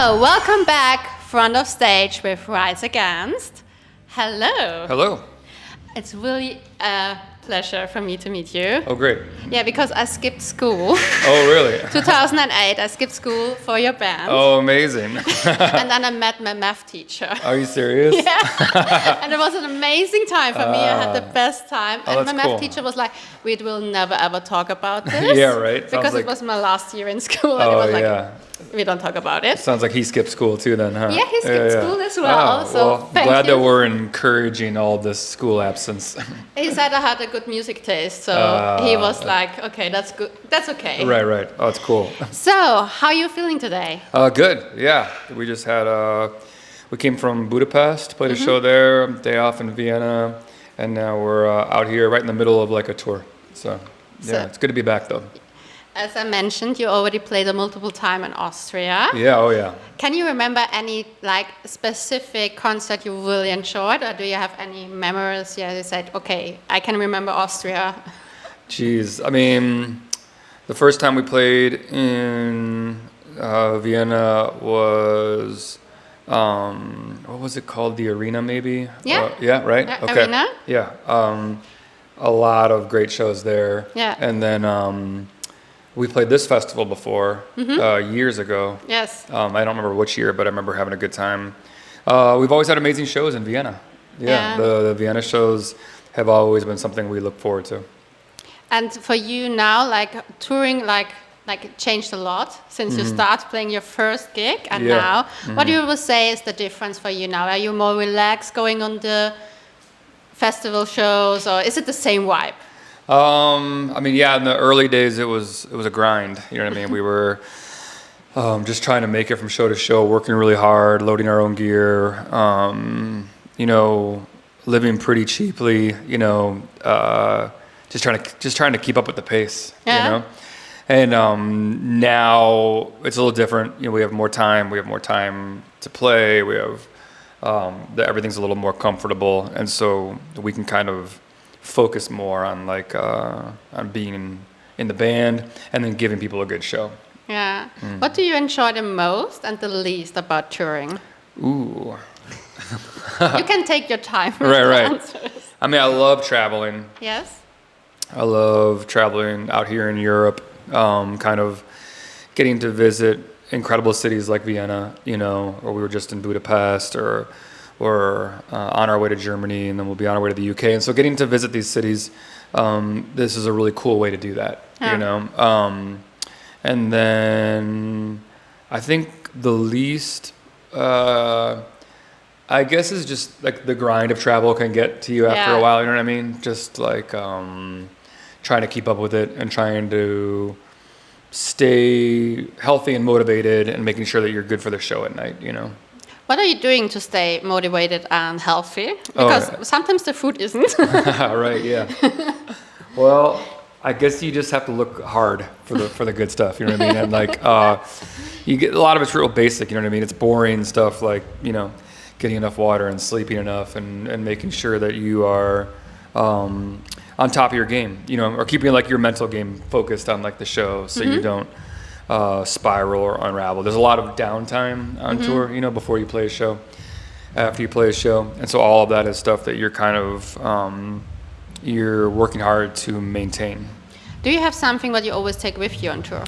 welcome back, front of stage with Rise Against. Hello. Hello. It's really a pleasure for me to meet you. Oh, great. Yeah, because I skipped school. Oh, really? 2008, I skipped school for your band. Oh, amazing. And then I met my math teacher. Are you serious? Yeah. And it was an amazing time for me. I had the best time. Oh, And my that's math cool. teacher was like, we will never ever talk about this. Yeah, right. Because Sounds it was my last year in school. And it was like, yeah. we don't talk about it. Sounds like he skipped school too then, huh? Yeah, he skipped school as well. Oh, So well, thank glad you. that we're encouraging all this school absence. He said I had a good music taste, so he was like, okay, that's good. That's okay. Right. Oh, it's cool. So, how are you feeling today? Good. Yeah. We just had we came from Budapest, played a show there, day off in Vienna, and now we're out here right in the middle of like a tour. So, yeah, it's good to be back though. As I mentioned, you already played a multiple time in Austria. Yeah, oh yeah. Can you remember any like specific concert you really enjoyed, or do you have any memories? Yeah, you said, okay, I can remember Austria. Jeez, I mean, the first time we played in Vienna was, what was it called? The Arena, maybe? Yeah. Yeah, right? Okay. Arena? Yeah. A lot of great shows there. Yeah. And then we played this festival before, years ago. Yes. I don't remember which year, but I remember having a good time. We've always had amazing shows in Vienna. Yeah. The Vienna shows have always been something we look forward to. And for you now, like touring, like changed a lot since you started playing your first gig and now. What do you would say is the difference for you now? Are you more relaxed going on the festival shows, or is it the same vibe? I mean, yeah, in the early days, it was a grind. You know what I mean? We were just trying to make it from show to show, working really hard, loading our own gear, living pretty cheaply, just trying to keep up with the pace, And now it's a little different. We have more time. We have more time to play. We have everything's a little more comfortable, and so we can kind of focus more on on being in the band and then giving people a good show. Yeah. What do you enjoy the most and the least about touring? Ooh. You can take your time. Right. I mean, I love traveling. Yes. I love traveling out here in Europe, kind of getting to visit incredible cities like Vienna, or we were just in Budapest, or on our way to Germany, and then we'll be on our way to the UK. And so getting to visit these cities, this is a really cool way to do that, And then I think the least, I guess, is just like the grind of travel can get to you after a while, you know what I mean? Just like trying to keep up with it and trying to stay healthy and motivated and making sure that you're good for the show at night, What are you doing to stay motivated and healthy? Because sometimes the food isn't. Right, yeah. Well, I guess you just have to look hard for the good stuff, you know what I mean? And you get a lot of it's real basic, you know what I mean? It's boring stuff like, getting enough water and sleeping enough and making sure that you are on top of your game, or keeping your mental game focused on the show so you don't spiral or unravel. There's a lot of downtime on tour, before you play a show, after you play a show. And so all of that is stuff that you're kind of, you're working hard to maintain. Do you have something that you always take with you on tour?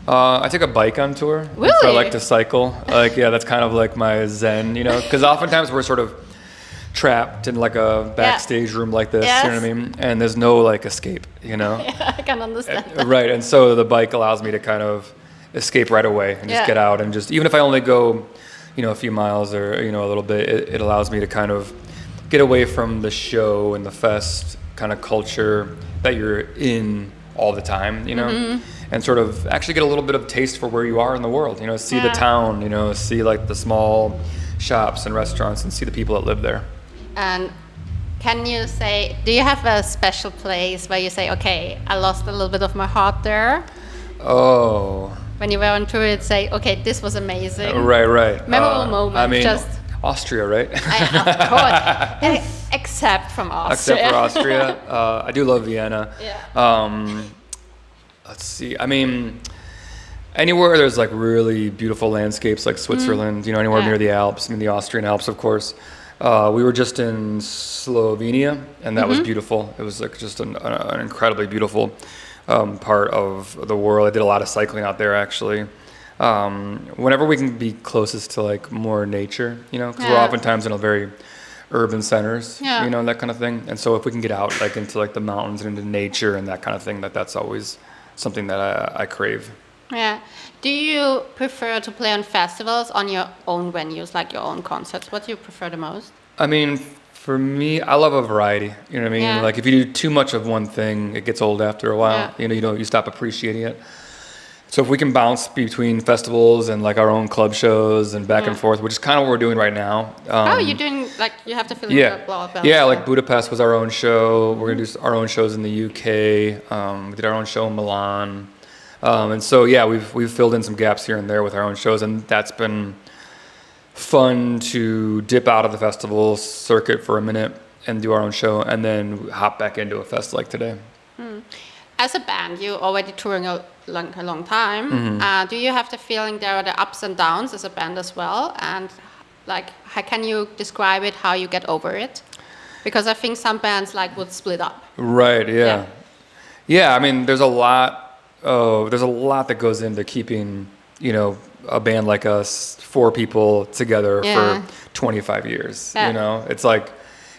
I take a bike on tour. Really? So I like to cycle. That's kind of like my zen, because oftentimes we're sort of trapped in a backstage room like this, you know what I mean? And there's no escape, Yeah, I can understand. Right, and so the bike allows me to kind of escape right away and just get out and just, even if I only go, a few miles or, a little bit, it allows me to kind of get away from the show and the fest kind of culture that you're in all the time, and sort of actually get a little bit of taste for where you are in the world, see the town, see the small shops and restaurants and see the people that live there. And can you say, do you have a special place where you say, okay, I lost a little bit of my heart there? Oh. When you were on tour, you'd say, okay, this was amazing. Right. Memorable moment. I mean, Austria, right? Of course. Except from Austria. Except for Austria. I do love Vienna. Yeah. Let's see. I mean, Anywhere there's like really beautiful landscapes, like Switzerland, you know, anywhere near the Alps, I mean the Austrian Alps, of course. We were just in Slovenia, and that was beautiful. It was like just an incredibly beautiful part of the world. I did a lot of cycling out there, actually. Whenever we can be closest to like more nature, you know, because we're oftentimes in a very urban centers, you know, that kind of thing. And so if we can get out like into like the mountains and into nature and that kind of thing, that's always something that I crave. Yeah. Do you prefer to play on festivals, on your own venues, like your own concerts? What do you prefer the most? I mean, for me, I love a variety. You know what I mean? Yeah. Like if you do too much of one thing, it gets old after a while. Yeah. You know, you stop appreciating it. So if we can bounce between festivals and like our own club shows and back and forth, which is kind of what we're doing right now. You're doing like you have to fill in the blah, blah, yeah, blah. like Budapest was our own show. We're gonna do our own shows in the UK. We did our own show in Milan. And so, yeah, we've filled in some gaps here and there with our own shows, and that's been fun to dip out of the festival circuit for a minute and do our own show, and then hop back into a fest like today. As a band, you're already touring a long time. Do you have the feeling there are the ups and downs as a band as well? And like, how can you describe it, how you get over it? Because I think some bands like would split up. Right, yeah. Yeah, I mean, there's a lot that goes into keeping, you know, a band like us, 4 people together for 25 years. You know, it's like,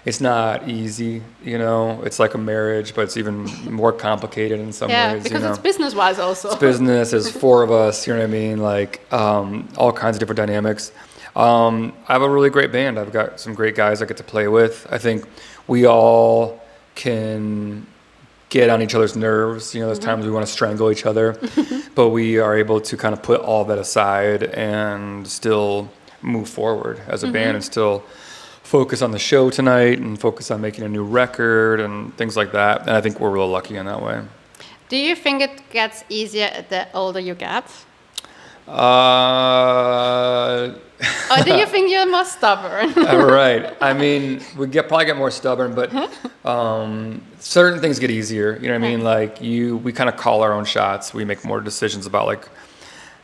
it's not easy, you know, it's like a marriage, but it's even more complicated in some ways. Yeah, because you know? it's business-wise also. It's business, there's 4 of us, you know what I mean? Like, all kinds of different dynamics. I have a really great band. I've got some great guys I get to play with. I think we all can get on each other's nerves. You know, there's times we want to strangle each other, but we are able to kind of put all that aside and still move forward as a band and still focus on the show tonight and focus on making a new record and things like that. And I think we're real lucky in that way. Do you think it gets easier the older you get? Or do you think you're more stubborn? Right. I mean, probably get more stubborn, but certain things get easier. You know what I mean? Like we kind of call our own shots. We make more decisions about like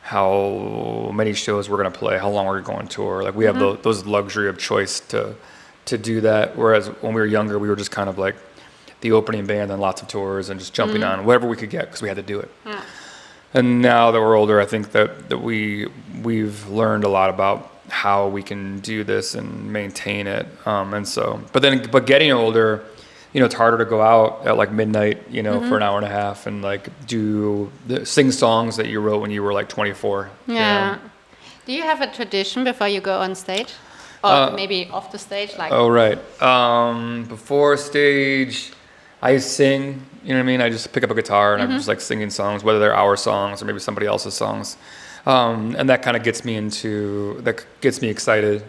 how many shows we're going to play, how long we're going to tour. Like we have those luxury of choice to do that. Whereas when we were younger, we were just kind of like the opening band on lots of tours and just jumping on whatever we could get because we had to do it. Yeah. And now that we're older, I think that we've learned a lot about how we can do this and maintain it. But getting older, you know, it's harder to go out at like midnight, you know, for an hour and a half and like sing songs that you wrote when you were like 24. Yeah. You know? Do you have a tradition before you go on stage? Or maybe off the stage? Like. Oh, right. Before stage, I sing. You know what I mean? I just pick up a guitar and I'm just like singing songs, whether they're our songs or maybe somebody else's songs. And that kind of gets me excited.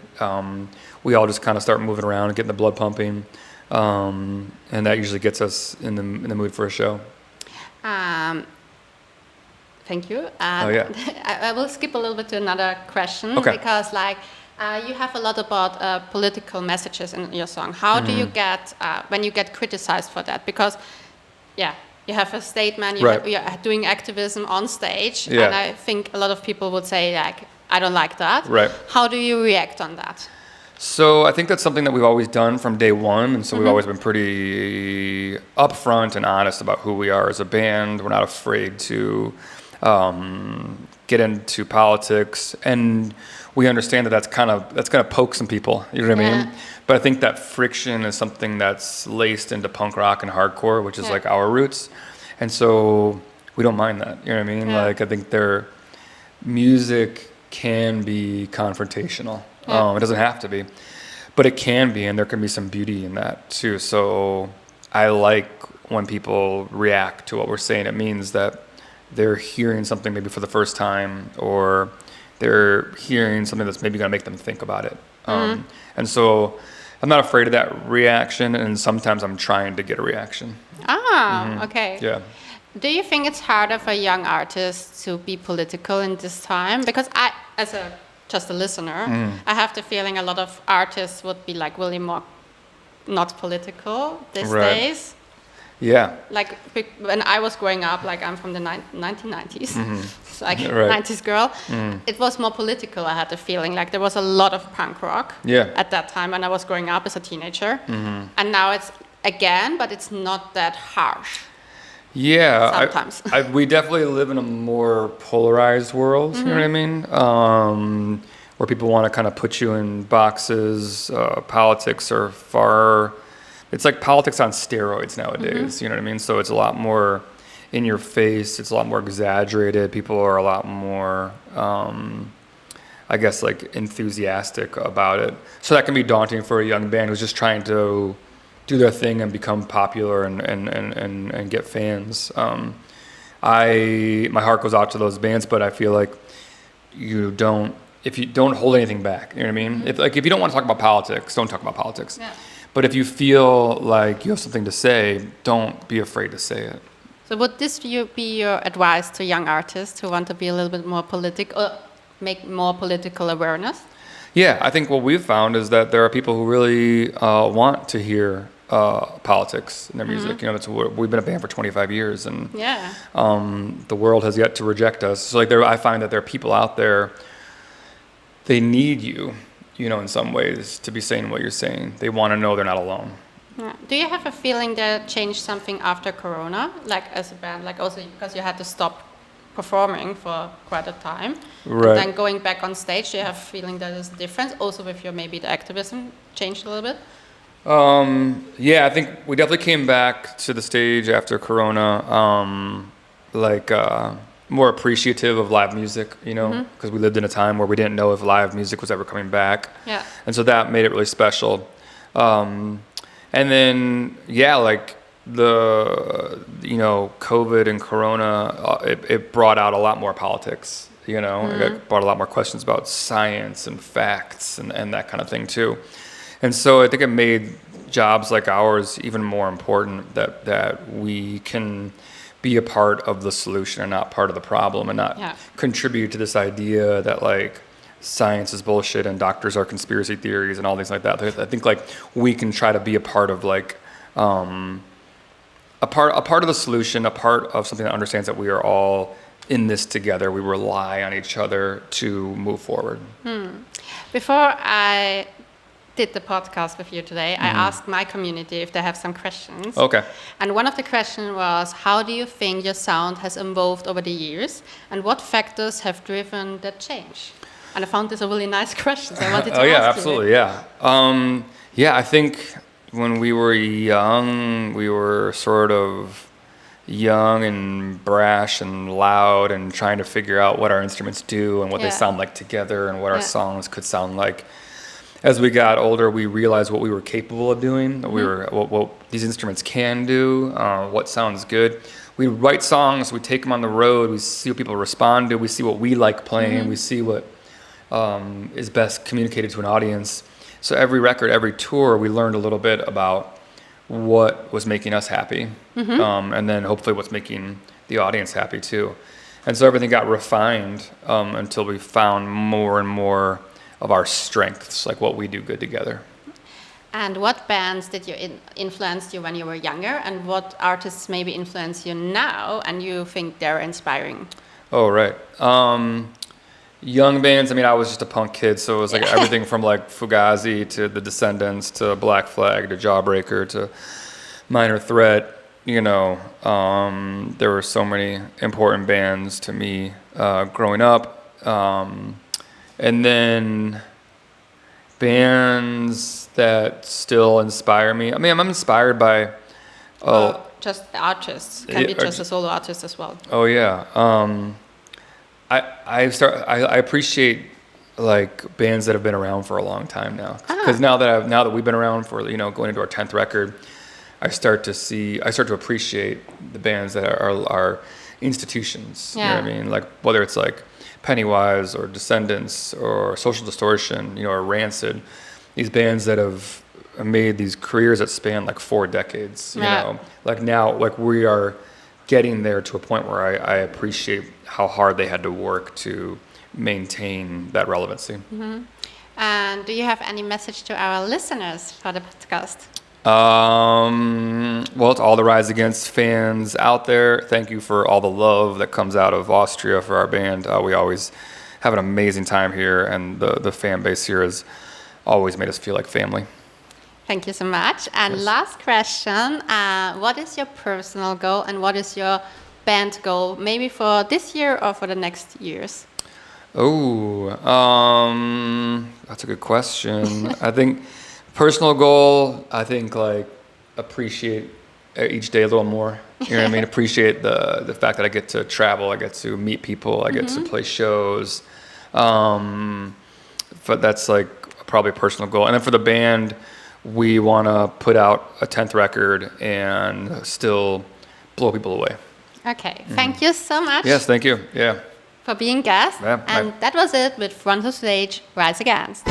We all just kind of start moving around and getting the blood pumping. And that usually gets us in the mood for a show. Thank you. I will skip a little bit to another question because like you have a lot about political messages in your song. How do you get when you get criticized for that? Because you have a statement, you're doing activism on stage, and I think a lot of people would say, like, I don't like that. Right. How do you react on that? So I think that's something that we've always done from day one, and so we've always been pretty upfront and honest about who we are as a band. We're not afraid to get into politics, and we understand that that's going to poke some people. You know what I mean? But I think that friction is something that's laced into punk rock and hardcore, which is like our roots. And so we don't mind that. You know what I mean? Like I think music can be confrontational. It doesn't have to be, but it can be, and there can be some beauty in that too. So I like when people react to what we're saying. It means that they're hearing something maybe for the first time, or they're hearing something that's maybe going to make them think about it. And so I'm not afraid of that reaction, and sometimes I'm trying to get a reaction. Okay. Yeah. Do you think it's harder for young artists to be political in this time? Because I, as just a listener, I have the feeling a lot of artists would be like really more not political these days. Yeah. Like when I was growing up, like I'm from the 1990s, so like Right. 90s girl, it was more political. I had the feeling like there was a lot of punk rock at that time when I was growing up as a teenager, and now it's again, but it's not that harsh. Yeah, Sometimes. we definitely live in a more polarized world, you know what I mean? Where people want to kind of put you in boxes. Politics are it's like politics on steroids nowadays, you know what I mean? So it's a lot more in your face, it's a lot more exaggerated. People are a lot more, I guess, like enthusiastic about it. So that can be daunting for a young band who's just trying to do their thing and become popular and get fans. My heart goes out to those bands, but I feel like if you don't hold anything back, you know what I mean? If you don't want to talk about politics, don't talk about politics. Yeah. But if you feel like you have something to say, don't be afraid to say it. So would this be your advice to young artists who want to be a little bit more political, make more political awareness? Yeah, I think what we've found is that there are people who really want to hear politics in their music. You know, we've been a band for 25 years, and the world has yet to reject us. So like, I find that there are people out there. They need you, you know, in some ways, to be saying what you're saying. They want to know they're not alone. Yeah. Do you have a feeling that changed something after Corona, like as a band, like also because you had to stop performing for quite a time, Right? And then going back on stage, do you have a feeling that there's a difference? Also, with your maybe the activism changed a little bit. Yeah, I think we definitely came back to the stage after Corona, more appreciative of live music, you know, because we lived in a time where we didn't know if live music was ever coming back. Yeah. And so that made it really special. And then, like COVID and Corona, it brought out a lot more politics, you know, it brought a lot more questions about science and facts and that kind of thing too. And so I think it made jobs like ours even more important, that we can be a part of the solution and not part of the problem, and not contribute to this idea that like science is bullshit and doctors are conspiracy theories and all things like that. I think like we can try to be a part of like a part of the solution, a part of something that understands that we are all in this together. We rely on each other to move forward. Before I did the podcast with you today, I asked my community if they have some questions. Okay. And one of the questions was, how do you think your sound has evolved over the years, and what factors have driven that change? And I found this a really nice question, so I wanted to ask you. Absolutely, I think when we were young, we were sort of young and brash and loud and trying to figure out what our instruments do and what they sound like together and what our songs could sound like. As we got older, we realized what we were capable of doing, what these instruments can do, what sounds good. We write songs, we take them on the road, we see what people respond to, we see what we like playing, we see what is best communicated to an audience. So every record, every tour, we learned a little bit about what was making us happy, and then hopefully what's making the audience happy too. And so everything got refined until we found more and more of our strengths, like what we do good together. And what bands did you influence you when you were younger, and what artists maybe influence you now and you think they're inspiring? Oh, right. Young bands, I mean, I was just a punk kid, so it was like everything from like Fugazi to The Descendants to Black Flag to Jawbreaker to Minor Threat, you know. There were so many important bands to me growing up. And then bands that still inspire me. I mean, I'm inspired by... just artists. Can be just a solo artist as well. Oh, yeah. I appreciate like bands that have been around for a long time now. Because now that we've been around for, you know, going into our 10th record, I start to appreciate the bands that are institutions. You know what I mean? Like whether it's like Pennywise or Descendants or Social Distortion, you know, or Rancid, these bands that have made these careers that span like 4 decades, you know, like now, like we are getting there to a point where I appreciate how hard they had to work to maintain that relevancy. And do you have any message to our listeners for the podcast? Well, to all the Rise Against fans out there, thank you for all the love that comes out of Austria for our band. We always have an amazing time here, and the fan base here has always made us feel like family. Thank you so much. And Yes. last question, what is your personal goal and what is your band goal, maybe for this year or for the next years? Oh, that's a good question. I think personal goal, I think like appreciate each day a little more. You know what I mean? Appreciate the fact that I get to travel, I get to meet people, I get to play shows. But that's like probably a personal goal. And then for the band, we want to put out a 10th record and still blow people away. Okay, thank you so much Yes, thank you. Yeah. for being guest. Yeah, And that was it with Front of Stage Rise Against.